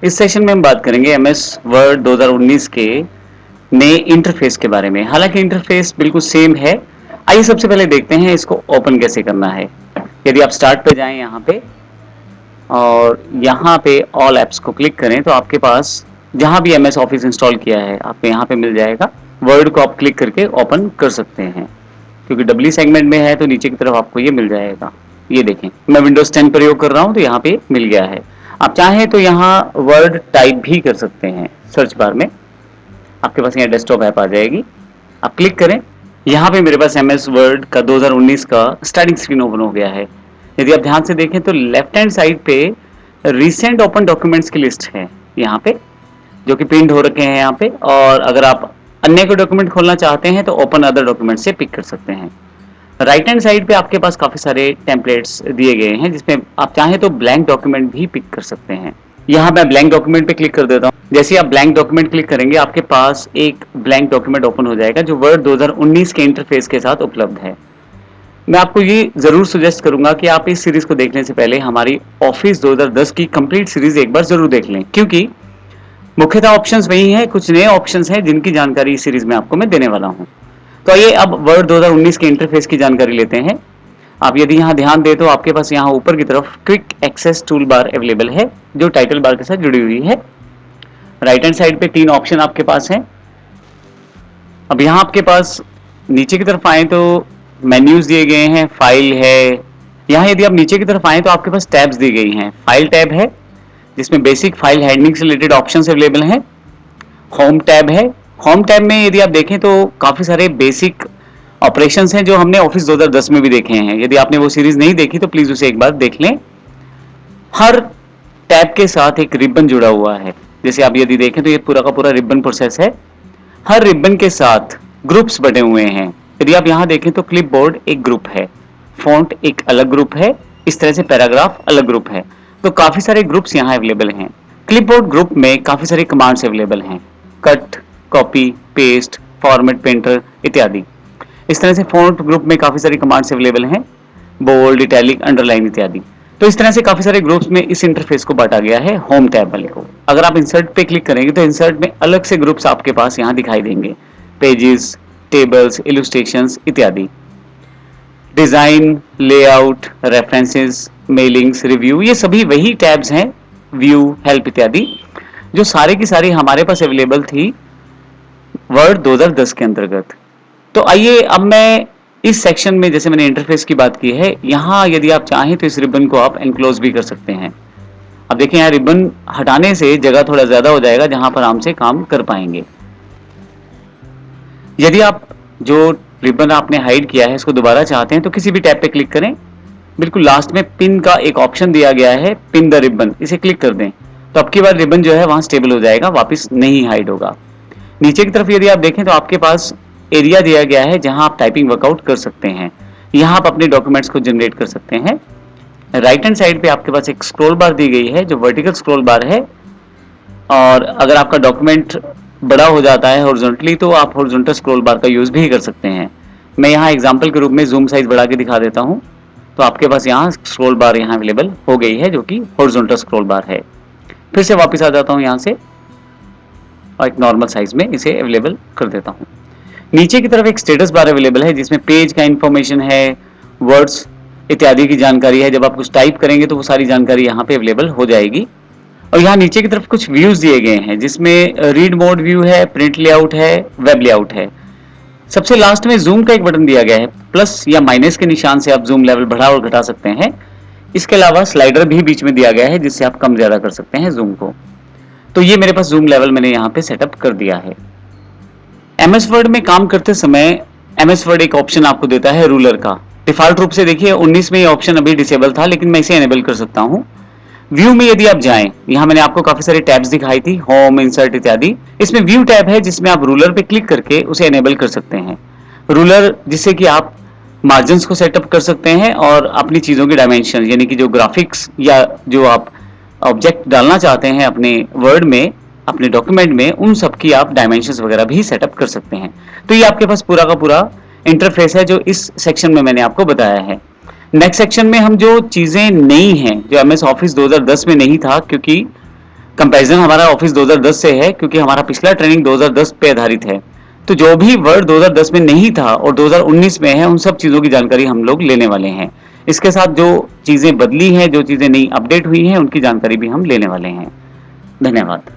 इस सेशन में हम बात करेंगे एमएस वर्ड 2019 के नए इंटरफेस के बारे में। हालांकि इंटरफेस बिल्कुल सेम है। आइए सबसे पहले देखते हैं इसको ओपन कैसे करना है। यदि आप स्टार्ट पे जाएं यहाँ पे और यहाँ पे ऑल एप्स को क्लिक करें तो आपके पास जहाँ भी एमएस ऑफिस इंस्टॉल किया है आपको यहाँ पे मिल जाएगा। वर्ड को आप क्लिक करके ओपन कर सकते हैं, क्योंकि डब्ल्यू सेगमेंट में है तो नीचे की तरफ आपको ये मिल जाएगा। ये देखें, मैं विंडोज 10 प्रयोग कर रहा हूँ तो यहाँ पे मिल गया है। आप चाहें तो यहाँ वर्ड टाइप भी कर सकते हैं। सर्च बार में आपके पास यहाँ डेस्कटॉप ऐप आ जाएगी, आप क्लिक करें। यहाँ पे मेरे पास एमएस वर्ड का 2019 का स्टार्टिंग स्क्रीन ओपन हो गया है। यदि आप ध्यान से देखें तो लेफ्ट हैंड साइड पे रिसेंट ओपन डॉक्यूमेंट्स की लिस्ट है यहाँ पे, जो कि प्रिंट हो रखे हैं यहाँ पे। और अगर आप अन्य कोई डॉक्यूमेंट खोलना चाहते हैं तो ओपन अदर डॉक्यूमेंट से पिक कर सकते हैं। राइट हैंड साइड पे आपके पास काफी सारे टेम्पलेट्स दिए गए हैं, जिसमें आप चाहें तो ब्लैंक डॉक्यूमेंट भी पिक कर सकते हैं। यहाँ मैं ब्लैंक डॉक्यूमेंट पे क्लिक कर देता हूँ। जैसे आप ब्लैंक डॉक्यूमेंट क्लिक करेंगे आपके पास एक ब्लैंक डॉक्यूमेंट ओपन हो जाएगा, जो वर्ड 2019 के इंटरफेस के साथ उपलब्ध है। मैं आपको ये जरूर सजेस्ट करूंगा कि आप इस सीरीज को देखने से पहले हमारी ऑफिस 2010 की कंप्लीट सीरीज एक बार जरूर देख लें, क्योंकि मुख्यतः ऑप्शंस वही हैं, कुछ नए ऑप्शंस हैं जिनकी जानकारी इस सीरीज में आपको मैं देने वाला हूं। तो आइए अब वर्ड 2019 के इंटरफेस की जानकारी लेते हैं। आप यदि यहाँ ध्यान दें तो आपके पास यहाँ ऊपर की तरफ quick access tool bar available है, जो टाइटल बार के साथ जुड़ी हुई है। राइट हैंड साइड पे 3 ऑप्शन आपके पास हैं। अब यहाँ आपके पास नीचे की तरफ आए तो मेन्यूज दिए गए हैं, फाइल है। यहाँ यदि आप नीचे की तरफ आए तो आपके पास टैब्स दी गई हैं। फाइल टैब है जिसमें बेसिक फाइल हैंडलिंग से रिलेटेड ऑप्शंस अवेलेबल हैं। होम टैब है। होम टैब में यदि आप देखें तो काफी सारे बेसिक ऑपरेशंस हैं जो हमने ऑफिस 2010 में भी देखे हैं। यदि आपने वो सीरीज नहीं देखी तो प्लीज उसे एक बार देख लें। हर टैब के साथ एक रिबन जुड़ा हुआ है। जैसे आप यदि देखें तो ये पूरा का पूरा रिबन प्रोसेस है। हर रिबन के साथ ग्रुप्स बने हुए हैं। यदि आप यहाँ देखें तो क्लिपबोर्ड एक ग्रुप है, फॉन्ट एक अलग ग्रुप है, इस तरह से पैराग्राफ अलग ग्रुप है। तो काफी सारे ग्रुप्स यहाँ अवेलेबल हैं। क्लिपबोर्ड ग्रुप में काफी सारे कमांड्स अवेलेबल हैं, cut, copy, paste, format, painter इत्यादि। इस तरह से फॉन्ट ग्रुप में काफी सारी कमांड्स अवेलेबल हैं, बोल्ड, इटैलिक, अंडरलाइन इत्यादि। तो इस तरह से काफी सारे ग्रुप्स में इस इंटरफेस को बांटा गया है होम टैब वाले को। अगर आप इंसर्ट पे क्लिक करेंगे तो इंसर्ट में अलग से ग्रुप्स आपके पास यहाँ दिखाई देंगे, पेजेस, टेबल्स, इलस्ट्रेशंस इत्यादि। डिजाइन, लेआउट, रेफरेंसेस, मेलिंग्स, रिव्यू, ये सभी वही टैब्स हैं, व्यू, हेल्प इत्यादि, जो सारे की सारी हमारे पास अवेलेबल थी वर्ड 2010 के अंतर्गत। तो आइए अब मैं इस सेक्शन में, जैसे मैंने इंटरफेस की बात की है, यहाँ यदि आप चाहें तो इस रिबन को आप एनक्लोज भी कर सकते हैं। अब देखिए यहाँ रिबन हटाने से जगह थोड़ा ज्यादा हो जाएगा जहां पर आराम से काम कर पाएंगे। यदि आप जो रिबन आपने हाइड किया है इसको दोबारा चाहते हैं तो किसी भी टैब पे क्लिक करें। बिल्कुल लास्ट में पिन का एक ऑप्शन दिया गया है, पिन द रिबन, इसे क्लिक कर दें तो अब की बार रिबन जो है वहां स्टेबल हो जाएगा, वापस नहीं हाइड होगा। नीचे की तरफ यदि आप देखें तो आपके पास एरिया दिया गया है जहां आप टाइपिंग वर्कआउट कर सकते हैं। यहां आप अपने डॉक्यूमेंट्स को जनरेट कर सकते हैं। राइट हैंड साइड पे आपके पास एक स्क्रॉल बार दी गई है जो वर्टिकल स्क्रॉल बार है, और अगर आपका डॉक्यूमेंट बड़ा हो जाता है हॉरिजॉन्टली तो आप हॉरिजॉन्टल स्क्रॉल बार का यूज भी कर सकते हैं। मैं यहाँ एग्जांपल के रूप में जूम साइज बढ़ा के दिखा देता हूँ। तो आपके पास यहाँ स्क्रॉल बार यहाँ अवेलेबल हो गई है, जो कि हॉरिजॉन्टल स्क्रॉल बार है। फिर से वापस आ जाता हूँ यहाँ से और एक नॉर्मल साइज में इसे अवेलेबल कर देता हूँ। नीचे की तरफ एक स्टेटस बार अवेलेबल है जिसमें पेज का इंफॉर्मेशन है, वर्ड्स इत्यादि की जानकारी है। जब आप कुछ टाइप करेंगे तो वो सारी जानकारी यहाँ पे अवेलेबल हो जाएगी। और यहाँ नीचे की तरफ कुछ व्यूज दिए गए हैं जिसमें रीड मोड व्यू है, प्रिंट लेआउट है, वेब लेआउट है। सबसे लास्ट में जूम का एक बटन दिया गया है, प्लस या माइनस के निशान से आप जूम लेवल बढ़ा और घटा सकते हैं। इसके अलावा स्लाइडर भी बीच में दिया गया है जिससे आप कम ज्यादा कर सकते हैं जूम को। तो ये मेरे पास जूम लेवल मैंने यहाँ पे सेटअप कर दिया है। एमएस वर्ड में काम करते समय एमएस वर्ड एक ऑप्शन आपको देता है रूलर का। डिफॉल्ट रूप से देखिए 19 में ये ऑप्शन अभी डिसेबल था, लेकिन मैं इसे एनेबल कर सकता हूँ। व्यू में यदि आप जाएं, यहाँ मैंने आपको काफी सारे टैब्स दिखाई थी, होम, इंसर्ट इत्यादि। इसमें व्यू टैब है जिसमें आप रूलर पे क्लिक करके उसे एनेबल कर सकते हैं। रूलर जिससे कि आप मार्जिन्स को सेटअप कर सकते हैं और अपनी चीजों की डायमेंशन, यानी कि जो ग्राफिक्स या जो आप ऑब्जेक्ट डालना चाहते हैं अपने वर्ड में, अपने डॉक्यूमेंट में, उन सब की आप डायमेंशंस वगैरह भी सेटअप कर सकते हैं। तो ये आपके पास पूरा का पूरा इंटरफेस है जो इस सेक्शन में मैंने आपको बताया है। नेक्स्ट सेक्शन में हम जो चीजें नई हैं, जो एमएस ऑफिस 2010 में नहीं था, क्योंकि कंपैरिजन हमारा ऑफिस 2010 से है क्योंकि हमारा पिछला ट्रेनिंग 2010 पे आधारित है। तो जो भी वर्ड 2010 में नहीं था और 2019 में है, उन सब चीज़ों की जानकारी हम लोग लेने वाले हैं। इसके साथ जो चीज़ें बदली हैं, जो चीज़ें नई अपडेट हुई हैं, उनकी जानकारी भी हम लेने वाले हैं। धन्यवाद।